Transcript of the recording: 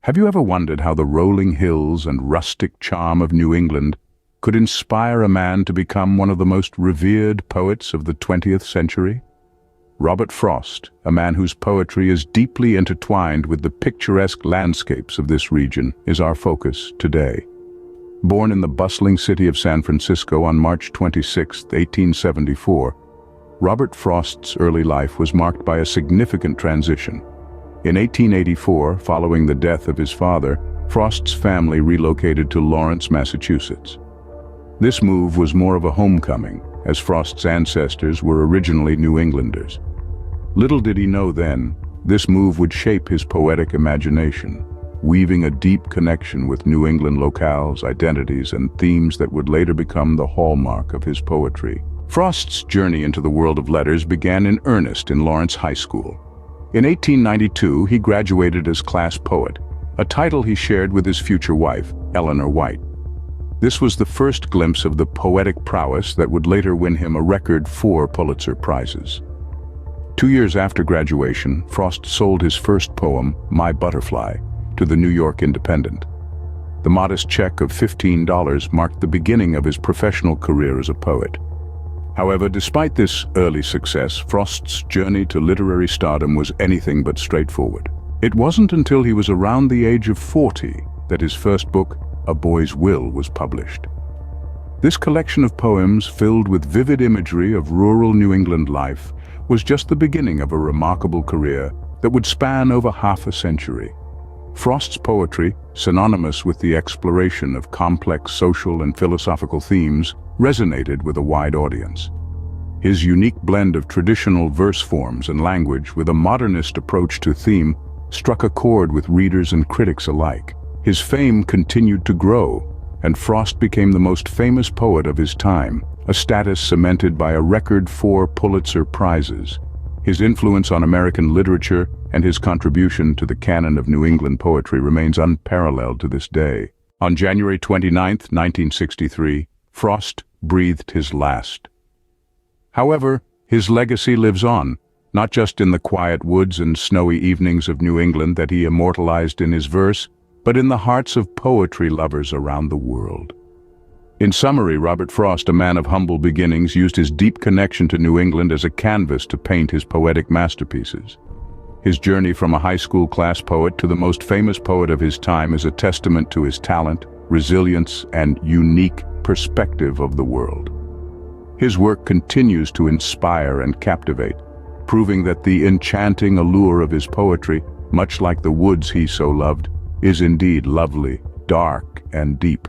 Have you ever wondered how the rolling hills and rustic charm of New England could inspire a man to become one of the most revered poets of the 20th century? Robert Frost, a man whose poetry is deeply intertwined with the picturesque landscapes of this region, is our focus today. Born in the bustling city of San Francisco on March 26, 1874, Robert Frost's early life was marked by a significant transition. In 1884, following the death of his father, Frost's family relocated to Lawrence, Massachusetts. This move was more of a homecoming, as Frost's ancestors were originally New Englanders. Little did he know then, this move would shape his poetic imagination, weaving a deep connection with New England locales, identities, and themes that would later become the hallmark of his poetry. Frost's journey into the world of letters began in earnest in Lawrence High School. In 1892, he graduated as class poet, a title he shared with his future wife, Eleanor White. This was the first glimpse of the poetic prowess that would later win him a record 4 Pulitzer Prizes. 2 years after graduation, Frost sold his first poem, My Butterfly, to the New York Independent. The modest check of $15 marked the beginning of his professional career as a poet. However, despite this early success, Frost's journey to literary stardom was anything but straightforward. It wasn't until he was around the age of 40 that his first book, A Boy's Will, was published. This collection of poems, filled with vivid imagery of rural New England life, was just the beginning of a remarkable career that would span over half a century. Frost's poetry, synonymous with the exploration of complex social and philosophical themes, resonated with a wide audience. His unique blend of traditional verse forms and language with a modernist approach to theme struck a chord with readers and critics alike. His fame continued to grow, and Frost became the most famous poet of his time, a status cemented by a record 4 Pulitzer Prizes. His influence on American literature and his contribution to the canon of New England poetry remains unparalleled to this day. On January 29, 1963, Frost breathed his last. However, his legacy lives on, not just in the quiet woods and snowy evenings of New England that he immortalized in his verse, but in the hearts of poetry lovers around the world. In summary, Robert Frost, a man of humble beginnings, used his deep connection to New England as a canvas to paint his poetic masterpieces. His journey from a high school class poet to the most famous poet of his time is a testament to his talent, resilience, and unique perspective of the world. His work continues to inspire and captivate, proving that the enchanting allure of his poetry, much like the woods he so loved, is indeed lovely, dark, and deep.